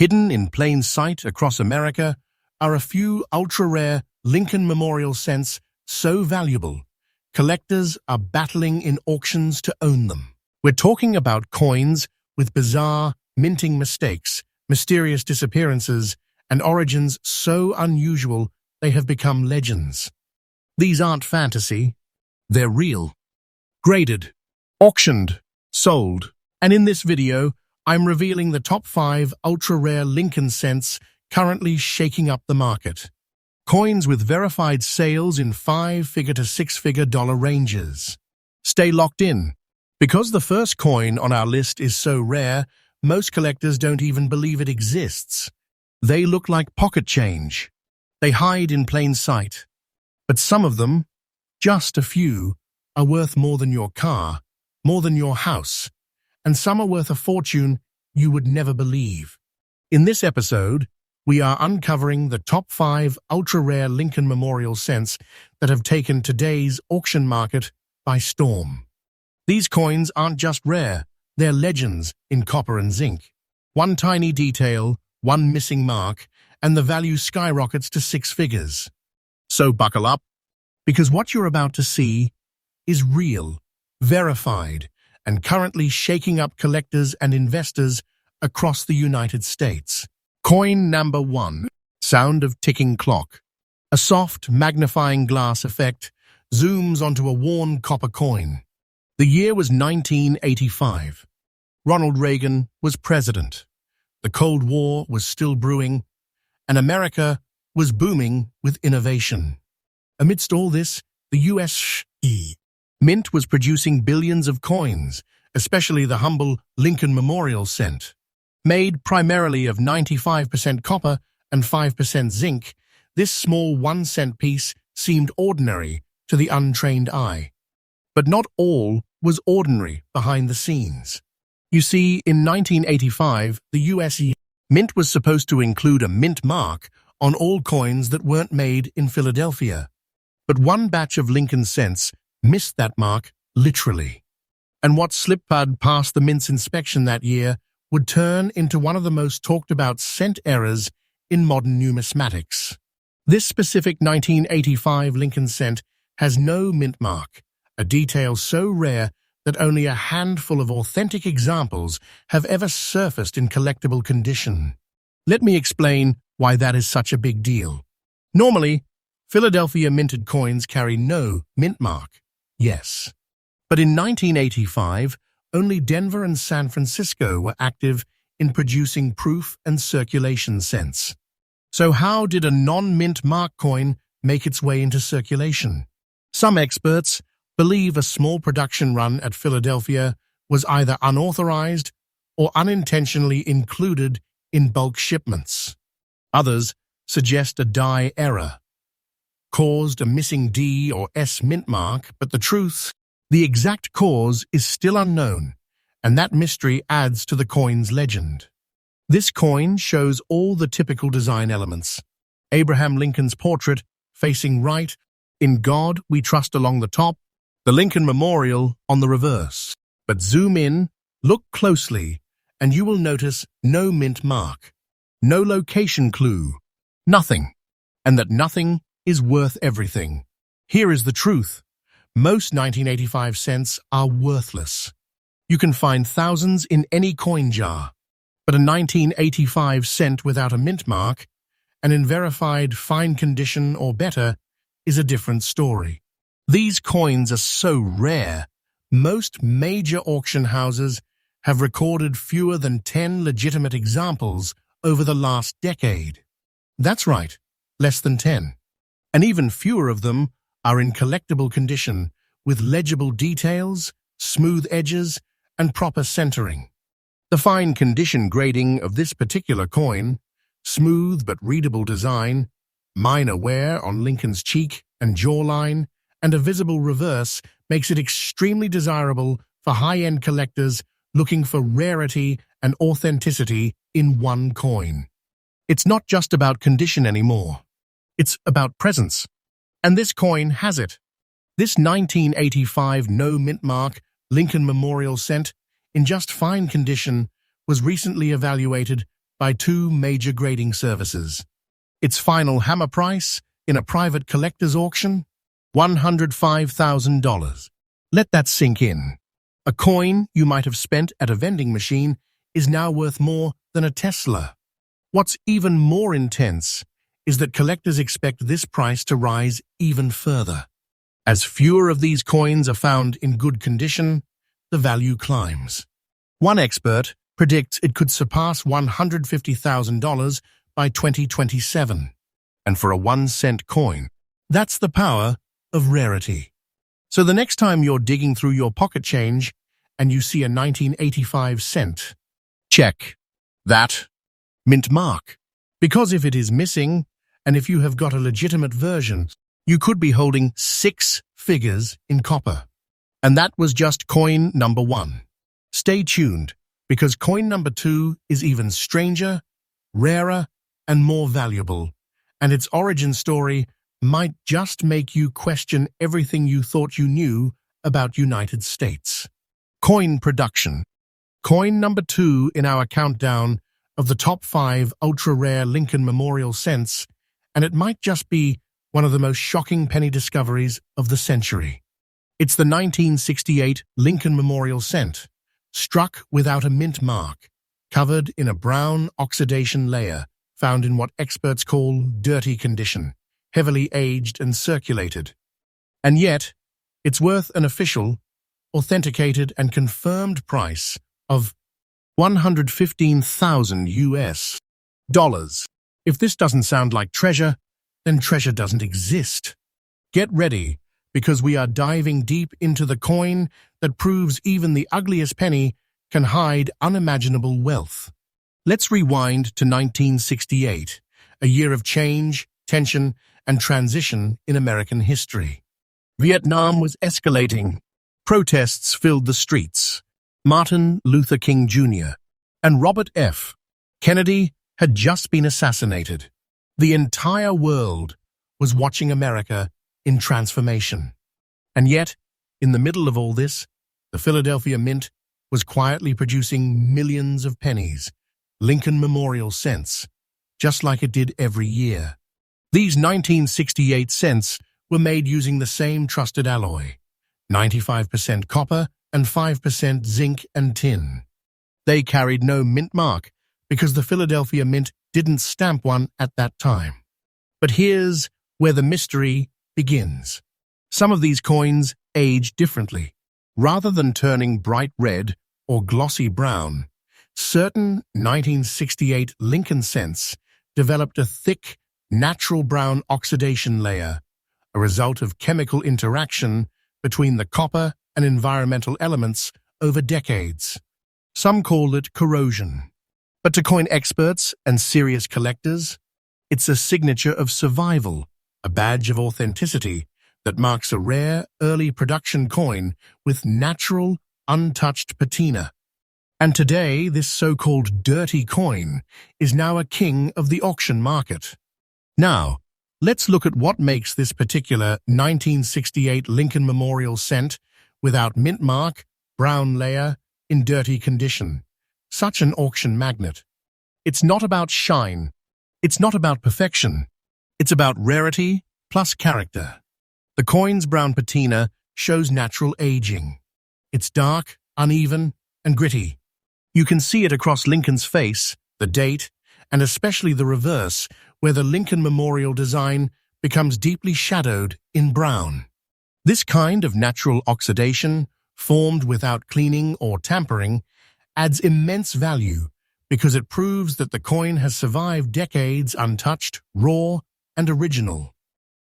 Hidden in plain sight across America are a few ultra-rare Lincoln Memorial cents so valuable, collectors are battling in auctions to own them. We're talking about coins with bizarre minting mistakes, mysterious disappearances, and origins so unusual they have become legends. These aren't fantasy, they're real. Graded, auctioned, sold, and in this video, I'm revealing the top 5 ultra-rare Lincoln cents currently shaking up the market. Coins with verified sales in 5-figure to 6-figure dollar ranges. Stay locked in. Because the first coin on our list is so rare, most collectors don't even believe it exists. They look like pocket change. They hide in plain sight. But some of them, just a few, are worth more than your car, more than your house, and some are worth a fortune you would never believe. In this episode, we are uncovering the top 5 ultra-rare Lincoln Memorial cents that have taken today's auction market by storm. These coins aren't just rare, they're legends in copper and zinc. One tiny detail, one missing mark, and the value skyrockets to 6 figures. So buckle up, because what you're about to see is real, verified, and currently shaking up collectors and investors across the United States. Coin number 1. Sound of ticking clock. A soft, magnifying glass effect zooms onto a worn copper coin. The year was 1985. Ronald Reagan was president. The Cold War was still brewing, and America was booming with innovation. Amidst all this, the U.S. Mint was producing billions of coins, especially the humble Lincoln Memorial cent. Made primarily of 95% copper and 5% zinc, this small 1-cent piece seemed ordinary to the untrained eye. But not all was ordinary behind the scenes. You see, in 1985, the U.S. Mint was supposed to include a mint mark on all coins that weren't made in Philadelphia. But one batch of Lincoln cents missed that mark literally. And what slipped past the mint's inspection that year would turn into one of the most talked about cent errors in modern numismatics. This specific 1985 Lincoln cent has no mint mark, a detail so rare that only a handful of authentic examples have ever surfaced in collectible condition. Let me explain why that is such a big deal. Normally, Philadelphia minted coins carry no mint mark. Yes. But in 1985, only Denver and San Francisco were active in producing proof and circulation cents. So how did a non-mint mark coin make its way into circulation? Some experts believe a small production run at Philadelphia was either unauthorized or unintentionally included in bulk shipments. Others suggest a die error caused a missing D or S mint mark, but the exact cause is still unknown, and that mystery adds to the coin's legend. This coin shows all the typical design elements. Abraham Lincoln's portrait facing right, "In God We Trust" along the top, the Lincoln Memorial on the reverse. But zoom in, look closely, and you will notice no mint mark, no location clue, nothing, and that nothing is worth everything. Here is the truth. Most 1985 cents are worthless. You can find thousands in any coin jar, but a 1985 cent without a mint mark, and in verified fine condition or better, is a different story. These coins are so rare, most major auction houses have recorded fewer than 10 legitimate examples over the last decade. That's right, less than 10. And even fewer of them are in collectible condition, with legible details, smooth edges, and proper centering. The fine condition grading of this particular coin, smooth but readable design, minor wear on Lincoln's cheek and jawline, and a visible reverse makes it extremely desirable for high-end collectors looking for rarity and authenticity in one coin. It's not just about condition anymore. It's about presence. And this coin has it. This 1985 no mint mark Lincoln Memorial cent, in just fine condition, was recently evaluated by two major grading services. Its final hammer price in a private collector's auction? $105,000. Let that sink in. A coin you might have spent at a vending machine is now worth more than a Tesla. What's even more intense is that collectors expect this price to rise even further. As fewer of these coins are found in good condition, the value climbs. One expert predicts it could surpass $150,000 by 2027. And for a 1-cent coin, that's the power of rarity. So the next time you're digging through your pocket change and you see a 1985 cent, check that mint mark. Because if it is missing, and if you have got a legitimate version, you could be holding 6 figures in copper. And that was just coin number 1. Stay tuned, because coin number 2 is even stranger, rarer, and more valuable, and its origin story might just make you question everything you thought you knew about United States. Coin production. Coin number 2 in our countdown of the top 5 ultra-rare Lincoln Memorial cents, and it might just be one of the most shocking penny discoveries of the century. It's the 1968 Lincoln Memorial cent, struck without a mint mark, covered in a brown oxidation layer, found in what experts call dirty condition, heavily aged and circulated. And yet, it's worth an official, authenticated and confirmed price of $115,000. If this doesn't sound like treasure, then treasure doesn't exist. Get ready, because we are diving deep into the coin that proves even the ugliest penny can hide unimaginable wealth. Let's rewind to 1968, a year of change, tension, and transition in American history. Vietnam was escalating. Protests filled the streets. Martin Luther King Jr. and Robert F. Kennedy had just been assassinated. The entire world was watching America in transformation. And yet, in the middle of all this, the Philadelphia Mint was quietly producing millions of pennies, Lincoln Memorial cents, just like it did every year. These 1968 cents were made using the same trusted alloy, 95% copper and 5% zinc and tin. They carried no mint mark because the Philadelphia Mint didn't stamp one at that time. But here's where the mystery begins. Some of these coins age differently. Rather than turning bright red or glossy brown, certain 1968 Lincoln cents developed a thick, natural brown oxidation layer, a result of chemical interaction between the copper and environmental elements over decades. Some call it corrosion. But to coin experts and serious collectors, it's a signature of survival, a badge of authenticity that marks a rare, early production coin with natural, untouched patina. And today, this so-called dirty coin is now a king of the auction market. Now, let's look at what makes this particular 1968 Lincoln Memorial cent without mint mark, brown layer, in dirty condition such an auction magnet. It's not about shine. It's not about perfection. It's about rarity plus character. The coin's brown patina shows natural aging. It's dark, uneven, and gritty. You can see it across Lincoln's face, the date, and especially the reverse, where the Lincoln Memorial design becomes deeply shadowed in brown. This kind of natural oxidation, formed without cleaning or tampering, adds immense value because it proves that the coin has survived decades untouched, raw, and original.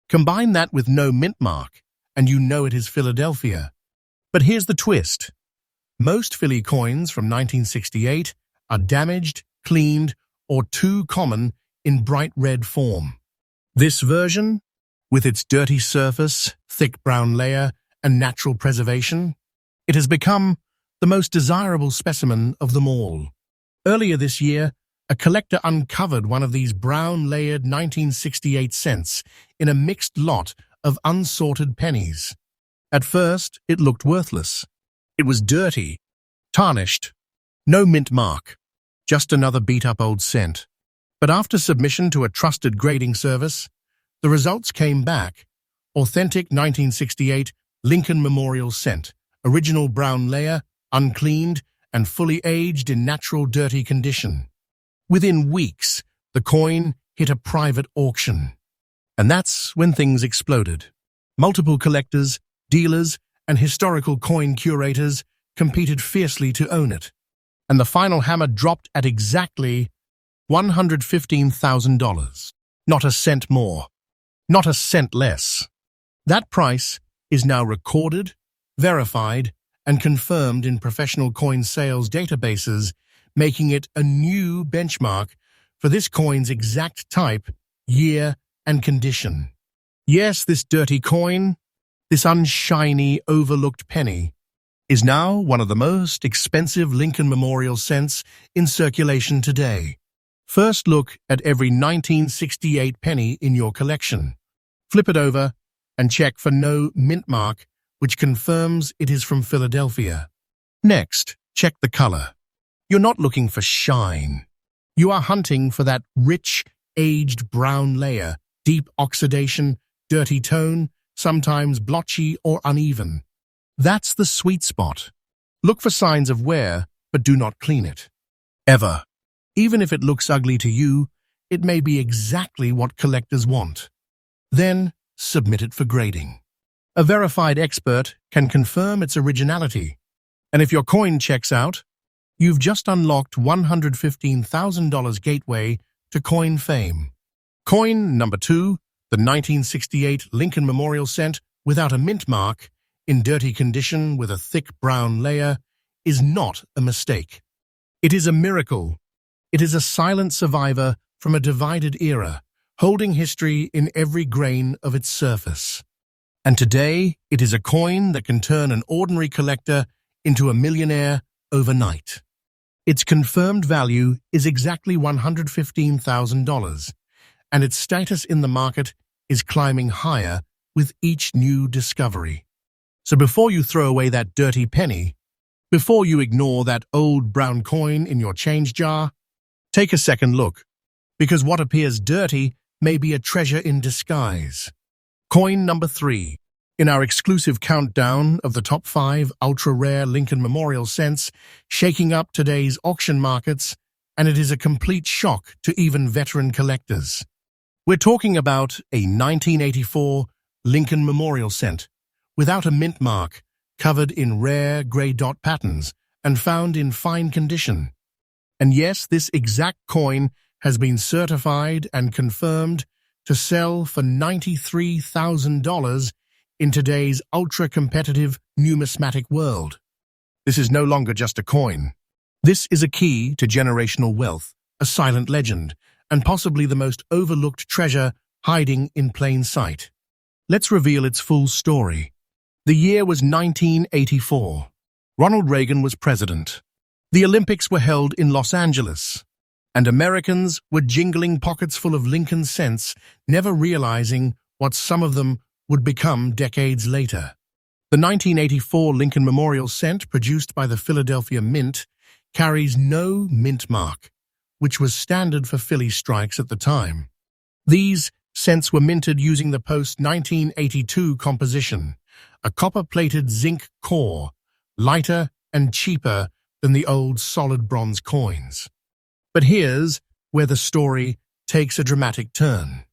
Combine that with no mint mark, and you know it is Philadelphia. But here's the twist. Most Philly coins from 1968 are damaged, cleaned, or too common in bright red form. This version, with its dirty surface, thick brown layer, and natural preservation, it has become the most desirable specimen of them all. Earlier this year, a collector uncovered one of these brown-layered 1968 cents in a mixed lot of unsorted pennies. At first, it looked worthless. It was dirty, tarnished, no mint mark. just another beat-up old cent. But after submission to a trusted grading service, the results came back. Authentic 1968 Lincoln Memorial Cent, original brown layer, uncleaned, and fully aged in natural dirty condition. Within weeks, the coin hit a private auction. And that's when things exploded. Multiple collectors, dealers, and historical coin curators competed fiercely to own it. And the final hammer dropped at exactly $115,000. Not a cent more. Not a cent less. That price is now recorded, verified, and confirmed in professional coin sales databases, making it a new benchmark for this coin's exact type, year, and condition. Yes, this dirty coin, this unshiny, overlooked penny, is now one of the most expensive Lincoln Memorial cents in circulation today. First look at every 1968 penny in your collection. Flip it over and check for no mint mark, which confirms it is from Philadelphia. Next, check the color. You're not looking for shine. You are hunting for that rich, aged brown layer, deep oxidation, dirty tone, sometimes blotchy or uneven. That's the sweet spot. Look for signs of wear, but do not clean it. Ever. Even if it looks ugly to you, it may be exactly what collectors want. Then, submit it for grading. A verified expert can confirm its originality. And if your coin checks out, you've just unlocked $115,000 gateway to coin fame. Coin number 2, the 1968 Lincoln Memorial Cent without a mint mark, in dirty condition with a thick brown layer, is not a mistake. It is a miracle. It is a silent survivor from a divided era, holding history in every grain of its surface. And today, it is a coin that can turn an ordinary collector into a millionaire overnight. Its confirmed value is exactly $115,000, and its status in the market is climbing higher with each new discovery. So before you throw away that dirty penny, before you ignore that old brown coin in your change jar, take a second look, because what appears dirty may be a treasure in disguise. Coin number 3. In our exclusive countdown of the top 5 ultra-rare Lincoln Memorial cents, shaking up today's auction markets, and it is a complete shock to even veteran collectors. We're talking about a 1984 Lincoln Memorial cent, without a mint mark, covered in rare grey dot patterns, and found in fine condition. And yes, this exact coin has been certified and confirmed to sell for $93,000 in today's ultra-competitive numismatic world. This is no longer just a coin. This is a key to generational wealth, a silent legend, and possibly the most overlooked treasure hiding in plain sight. Let's reveal its full story. The year was 1984. Ronald Reagan was president. The Olympics were held in Los Angeles, and Americans were jingling pockets full of Lincoln cents, never realizing what some of them would become decades later. The 1984 Lincoln Memorial cent, produced by the Philadelphia Mint, carries no mint mark, which was standard for Philly strikes at the time. These cents were minted using the post-1982 composition, a copper-plated zinc core, lighter and cheaper than the old solid bronze coins. But here's where the story takes a dramatic turn.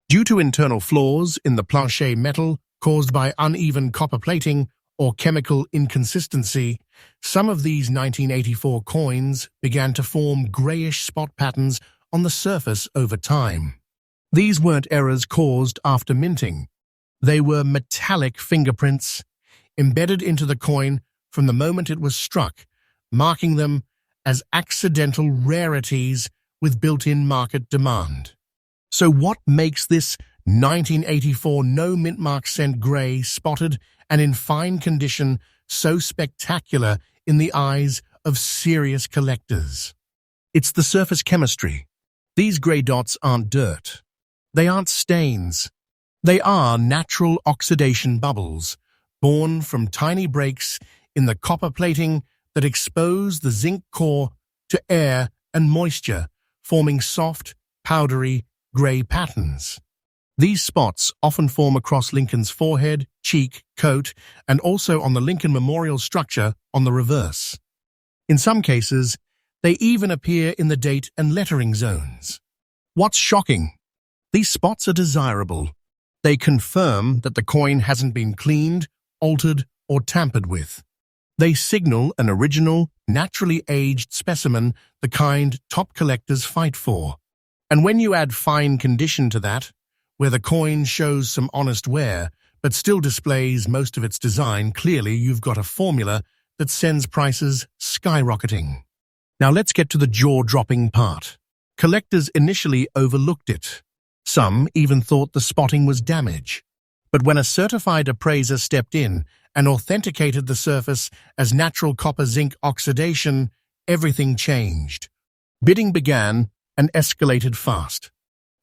Due to internal flaws in the plancher metal caused by uneven copper plating or chemical inconsistency, some of these 1984 coins began to form grayish spot patterns on the surface over time. These weren't errors caused after minting. They were metallic fingerprints embedded into the coin from the moment it was struck, marking them as accidental rarities with built-in market demand. So what makes this 1984 no mint mark cent gray, spotted and in fine condition, so spectacular in the eyes of serious collectors? It's the surface chemistry. These gray dots aren't dirt. They aren't stains. They are natural oxidation bubbles, born from tiny breaks in the copper plating that expose the zinc core to air and moisture, forming soft, powdery, gray patterns. These spots often form across Lincoln's forehead, cheek, coat, and also on the Lincoln Memorial structure on the reverse. In some cases, they even appear in the date and lettering zones. What's shocking? These spots are desirable. They confirm that the coin hasn't been cleaned, altered, or tampered with. They signal an original, naturally aged specimen, the kind top collectors fight for. And when you add fine condition to that, where the coin shows some honest wear, but still displays most of its design, clearly you've got a formula that sends prices skyrocketing. Now let's get to the jaw-dropping part. Collectors initially overlooked it. Some even thought the spotting was damage. But when a certified appraiser stepped in and authenticated the surface as natural copper-zinc oxidation, everything changed. Bidding began and escalated fast.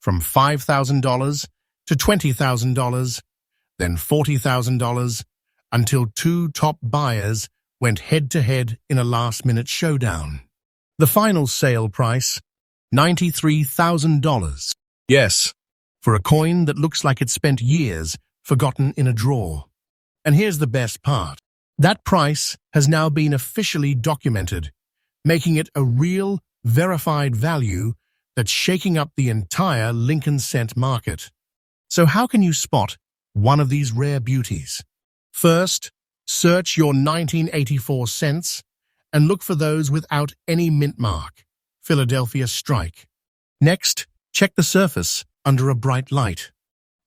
From $5,000 to $20,000, then $40,000, until two top buyers went head-to-head in a last-minute showdown. The final sale price, $93,000. Yes, for a coin that looks like it spent years forgotten in a drawer. And here's the best part. That price has now been officially documented, making it a real, verified value that's shaking up the entire Lincoln cent market. So how can you spot one of these rare beauties? First, search your 1984 cents and look for those without any mint mark, Philadelphia strike. Next, check the surface under a bright light.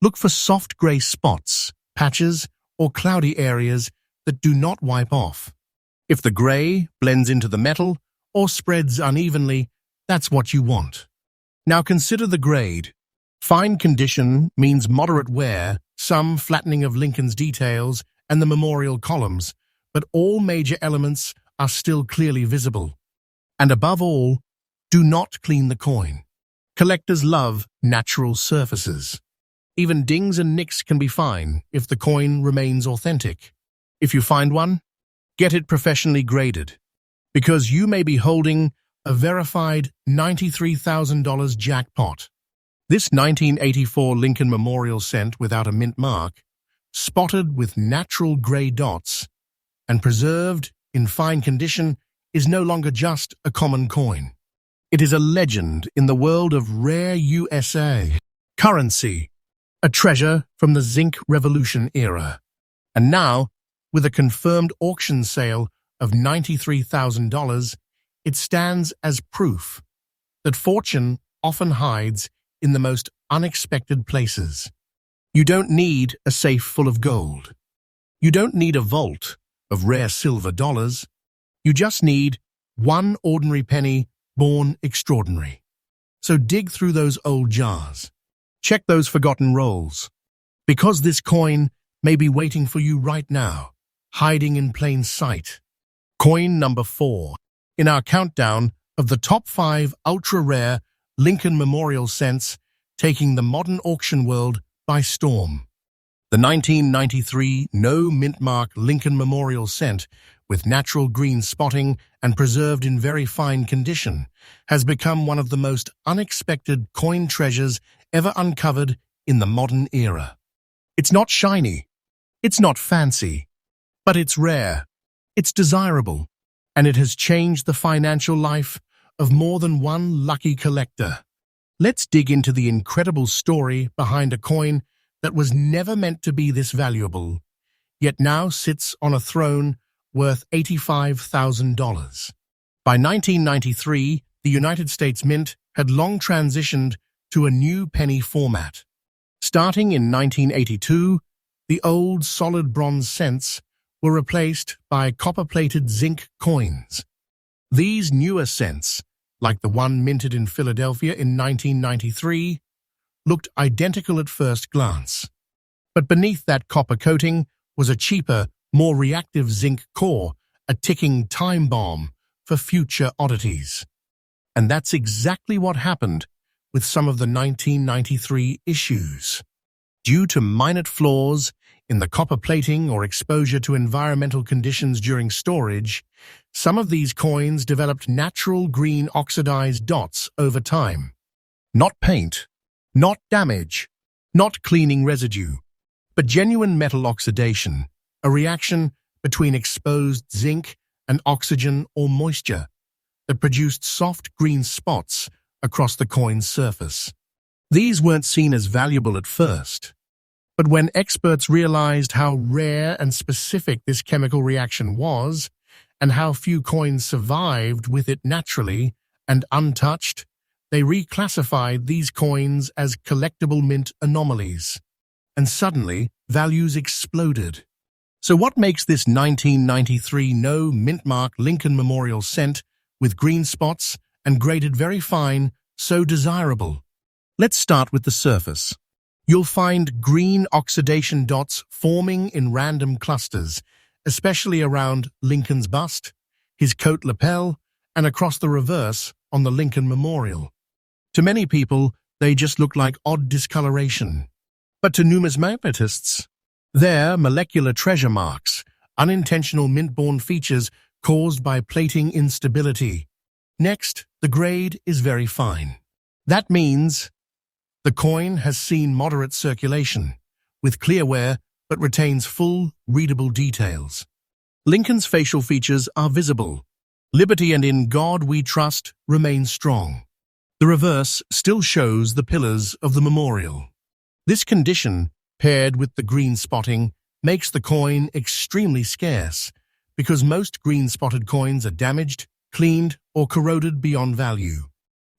Look for soft gray spots, patches, or cloudy areas that do not wipe off. If the gray blends into the metal or spreads unevenly, that's what you want. Now consider the grade. Fine condition means moderate wear, some flattening of Lincoln's details and the memorial columns, but all major elements are still clearly visible. And above all, do not clean the coin. Collectors love natural surfaces. Even dings and nicks can be fine if the coin remains authentic. If you find one, get it professionally graded, because you may be holding a verified $93,000 jackpot. This 1984 Lincoln Memorial cent without a mint mark, spotted with natural gray dots, and preserved in fine condition, is no longer just a common coin. It is a legend in the world of rare USA currency, a treasure from the Zinc Revolution era. And now, with a confirmed auction sale of $93,000, it stands as proof that fortune often hides in the most unexpected places. You don't need a safe full of gold. You don't need a vault of rare silver dollars. You just need one ordinary penny born extraordinary. So dig through those old jars. Check those forgotten rolls. Because this coin may be waiting for you right now, hiding in plain sight. Coin number 4 in our countdown of the top 5 ultra-rare Lincoln Memorial cents taking the modern auction world by storm. The 1993 no mint mark Lincoln Memorial cent, with natural green spotting and preserved in very fine condition, has become one of the most unexpected coin treasures ever uncovered in the modern era. It's not shiny, it's not fancy, but it's rare, it's desirable, and it has changed the financial life of more than one lucky collector. Let's dig into the incredible story behind a coin that was never meant to be this valuable, yet now sits on a throne worth $85,000. By 1993, the United States Mint had long transitioned to a new penny format. Starting in 1982, the old solid bronze cents were replaced by copper-plated zinc coins. These newer cents, like the one minted in Philadelphia in 1993, looked identical at first glance. But beneath that copper coating was a cheaper, more reactive zinc core, a ticking time bomb for future oddities. And that's exactly what happened with some of the 1993 issues. Due to minor flaws in the copper plating or exposure to environmental conditions during storage, some of these coins developed natural green oxidized dots over time. Not paint, not damage, not cleaning residue, but genuine metal oxidation, a reaction between exposed zinc and oxygen or moisture that produced soft green spots across the coin's surface. These weren't seen as valuable at first, but when experts realized how rare and specific this chemical reaction was, and how few coins survived with it naturally and untouched, they reclassified these coins as collectible mint anomalies. And suddenly, values exploded. So what makes this 1993 no mint mark Lincoln Memorial cent with green spots and graded very fine so desirable? Let's start with the surface. You'll find green oxidation dots forming in random clusters, especially around Lincoln's bust, his coat lapel, and across the reverse on the Lincoln Memorial. To many people, they just look like odd discoloration. But to numismatists, they're molecular treasure marks, unintentional mint-borne features caused by plating instability. Next, the grade is very fine. That means the coin has seen moderate circulation, with clear wear but retains full, readable details. Lincoln's facial features are visible. Liberty and in God we trust remain strong. The reverse still shows the pillars of the memorial. This condition, paired with the green spotting, makes the coin extremely scarce because most green-spotted coins are damaged, cleaned, or corroded beyond value.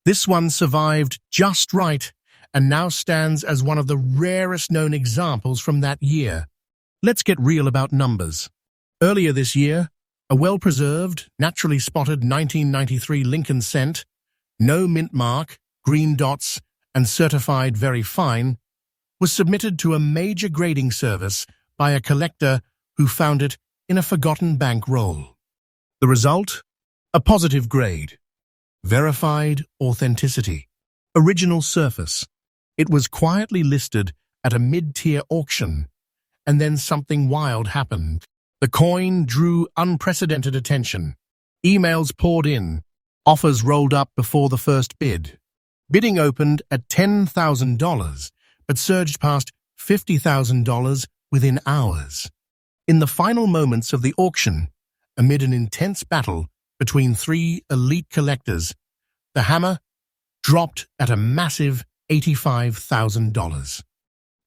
This one survived just right and now stands as one of the rarest known examples from that year. Let's get real about numbers. Earlier this year, a well-preserved, naturally spotted 1993 Lincoln cent, no mint mark, green dots, and certified very fine, was submitted to a major grading service by a collector who found it in a forgotten bank roll. The result? A positive grade. Verified authenticity. Original surface. It was quietly listed at a mid-tier auction, and then something wild happened. The coin drew unprecedented attention. Emails poured in. Offers rolled up before the first bid. Bidding opened at $10,000, but surged past $50,000 within hours. In the final moments of the auction, amid an intense battle between three elite collectors, the hammer dropped at a massive $85,000.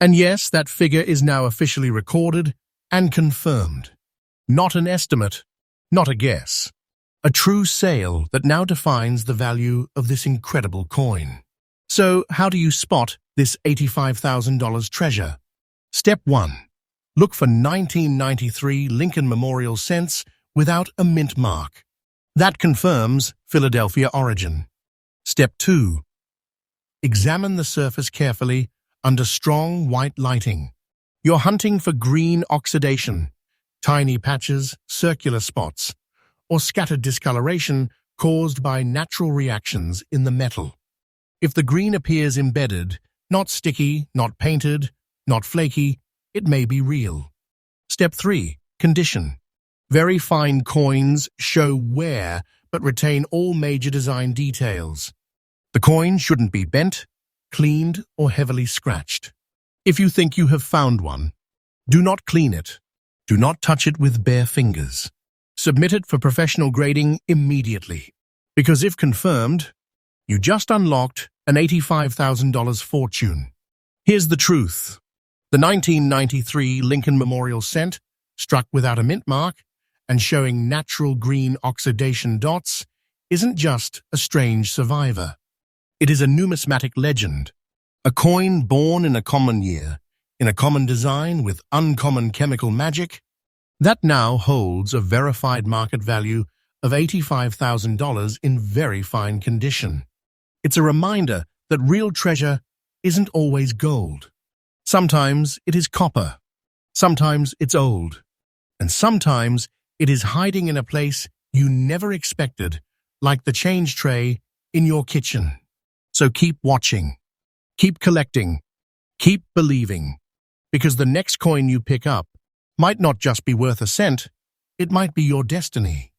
And yes, that figure is now officially recorded and confirmed. Not an estimate, not a guess. A true sale that now defines the value of this incredible coin. So, how do you spot this $85,000 treasure? Step 1. Look for 1993 Lincoln Memorial cents without a mint mark. That confirms Philadelphia origin. Step 2. Examine the surface carefully under strong white lighting. You're hunting for green oxidation, tiny patches, circular spots, or scattered discoloration caused by natural reactions in the metal. If the green appears embedded, not sticky, not painted, not flaky, it may be real. Step 3. Condition. Very fine coins show wear but retain all major design details. The coin shouldn't be bent, cleaned, or heavily scratched. If you think you have found one, do not clean it. Do not touch it with bare fingers. Submit it for professional grading immediately. Because if confirmed, you just unlocked an $85,000 fortune. Here's the truth. The 1993 Lincoln Memorial cent, struck without a mint mark and showing natural green oxidation dots, isn't just a strange survivor. It is a numismatic legend, a coin born in a common year, in a common design with uncommon chemical magic, that now holds a verified market value of $85,000 in very fine condition. It's a reminder that real treasure isn't always gold. Sometimes it is copper, sometimes it's old, and sometimes it is hiding in a place you never expected, like the change tray in your kitchen. So keep watching, keep collecting, keep believing. because the next coin you pick up might not just be worth a cent, it might be your destiny.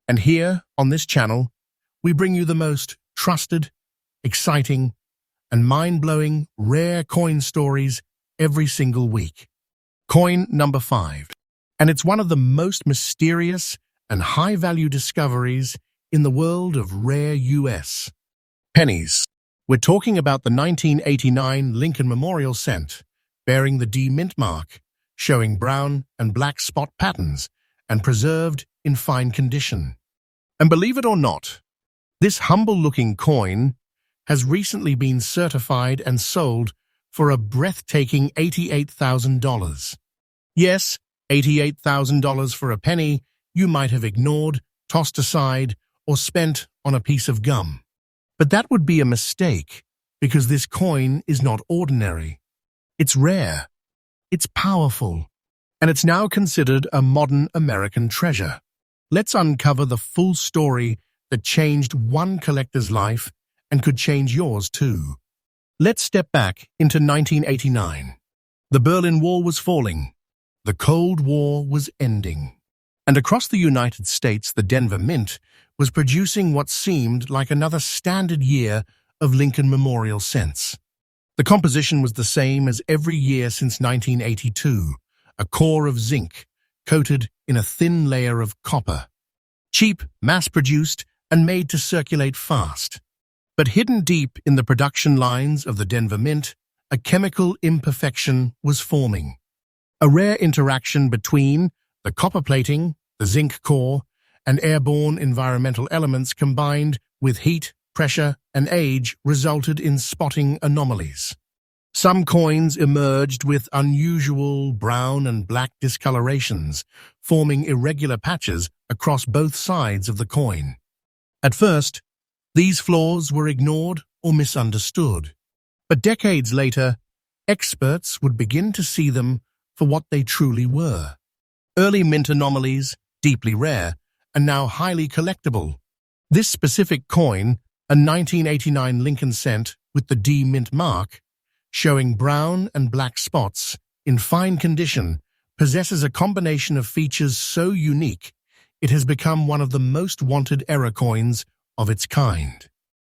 And here, on this channel, we bring you the most trusted, exciting, and mind-blowing rare coin stories every single week. Coin number 5. And it's one of the most mysterious and high-value discoveries in the world of rare US pennies. We're talking about the 1989 Lincoln Memorial cent, bearing the D mint mark, showing brown and black spot patterns, and preserved in fine condition. And believe it or not, this humble-looking coin has recently been certified and sold for a breathtaking $88,000. Yes, $88,000 for a penny you might have ignored, tossed aside, or spent on a piece of gum. But that would be a mistake, because this coin is not ordinary. It's rare, it's powerful, and it's now considered a modern American treasure. Let's uncover the full story that changed one collector's life and could change yours too. Let's step back into 1989. The Berlin Wall was falling. The Cold War was ending. And across the United States, the Denver Mint was producing what seemed like another standard year of Lincoln Memorial cents. The composition was the same as every year since 1982, a core of zinc coated in a thin layer of copper. Cheap, mass-produced, and made to circulate fast. But hidden deep in the production lines of the Denver Mint, a chemical imperfection was forming. A rare interaction between the copper plating, the zinc core, and airborne environmental elements combined with heat, pressure, and age resulted in spotting anomalies. Some coins emerged with unusual brown and black discolorations, forming irregular patches across both sides of the coin. At first, these flaws were ignored or misunderstood. But decades later, experts would begin to see them for what they truly were. Early mint anomalies, deeply rare, and now highly collectible. This specific coin, a 1989 Lincoln cent with the D mint mark, showing brown and black spots in fine condition, possesses a combination of features so unique it has become one of the most wanted error coins of its kind.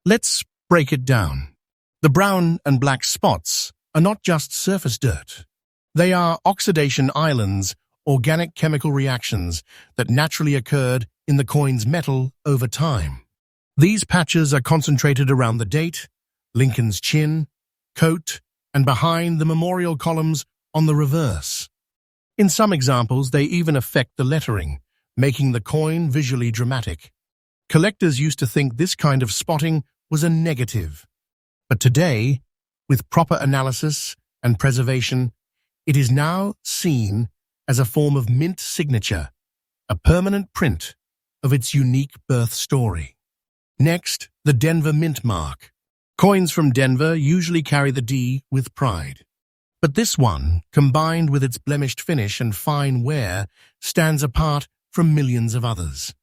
Let's break it down. The brown and black spots are not just surface dirt. They are oxidation islands, organic chemical reactions that naturally occurred in the coin's metal over time. These patches are concentrated around the date, Lincoln's chin, coat, and behind the memorial columns on the reverse. In some examples, they even affect the lettering, making the coin visually dramatic. Collectors used to think this kind of spotting was a negative. But today, with proper analysis and preservation, it is now seen as a form of mint signature, a permanent print of its unique birth story. Next, the Denver mint mark. Coins from Denver usually carry the D with pride. But this one, combined with its blemished finish and fine wear, stands apart from millions of others.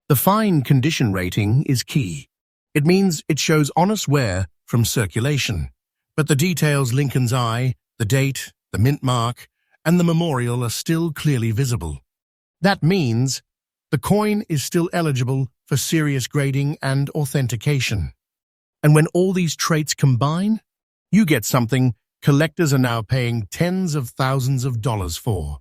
The fine condition rating is key. It means it shows honest wear from circulation, but the details Lincoln's eye, the date, the mint mark, and the memorial are still clearly visible. That means the coin is still eligible for serious grading and authentication. And when all these traits combine, you get something collectors are now paying tens of thousands of dollars for.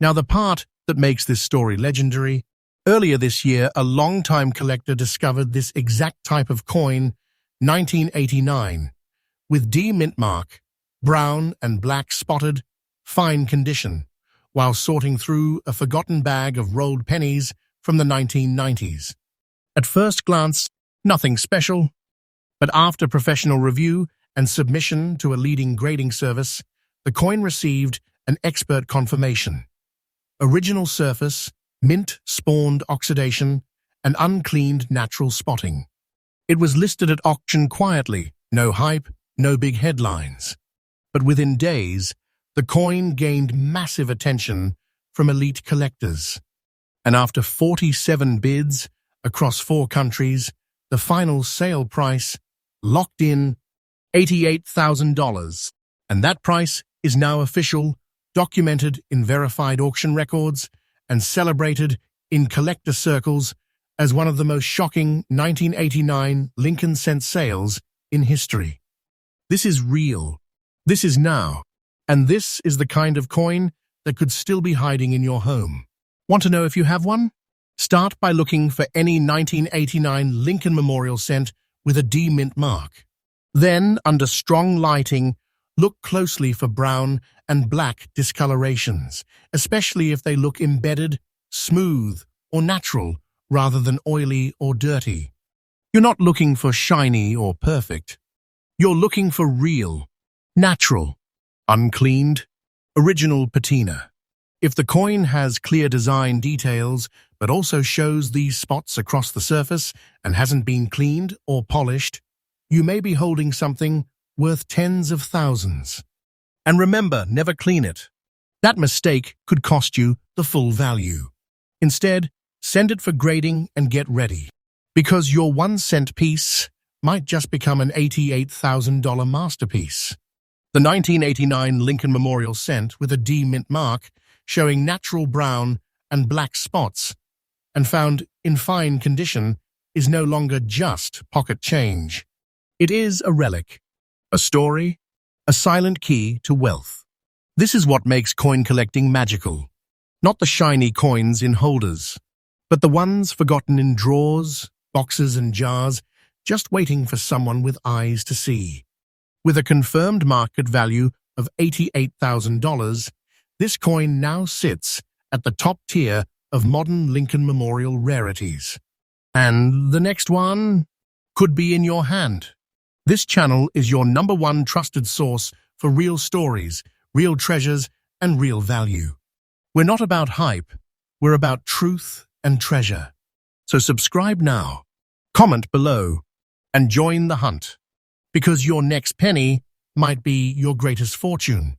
Now, the part that makes this story legendary, earlier this year, a longtime collector discovered this exact type of coin, 1989, with D mint mark, brown and black spotted, fine condition, while sorting through a forgotten bag of rolled pennies from the 1990s. At first glance, nothing special, but after professional review and submission to a leading grading service, the coin received an expert confirmation. Original surface, mint-spawned oxidation, and uncleaned natural spotting. It was listed at auction quietly, no hype, no big headlines. But within days, the coin gained massive attention from elite collectors. And after 47 bids across 4 countries, the final sale price locked in $88,000. And that price is now official, documented in verified auction records, and celebrated in collector circles as one of the most shocking 1989 Lincoln cent sales in history. This is real. This is now. And this is the kind of coin that could still be hiding in your home. Want to know if you have one? Start by looking for any 1989 Lincoln Memorial cent with a D mint mark. Then, under strong lighting, look closely for brown and black discolorations, especially if they look embedded, smooth, or natural rather than oily or dirty. You're not looking for shiny or perfect. You're looking for real, natural, uncleaned, original patina. If the coin has clear design details but also shows these spots across the surface and hasn't been cleaned or polished, you may be holding something worth tens of thousands. And remember, never clean it. That mistake could cost you the full value. Instead, send it for grading and get ready, because your 1-cent piece might just become an $88,000 masterpiece. The 1989 Lincoln Memorial cent with a D mint mark showing natural brown and black spots and found in fine condition is no longer just pocket change. It is a relic, a story, a silent key to wealth. This is what makes coin collecting magical. Not the shiny coins in holders, but the ones forgotten in drawers, boxes and jars, just waiting for someone with eyes to see. With a confirmed market value of $88,000, this coin now sits at the top tier of modern Lincoln Memorial rarities. And the next one could be in your hand. This channel is your #1 trusted source for real stories, real treasures, and real value. We're not about hype, we're about truth and treasure. So subscribe now, comment below, and join the hunt, because your next penny might be your greatest fortune.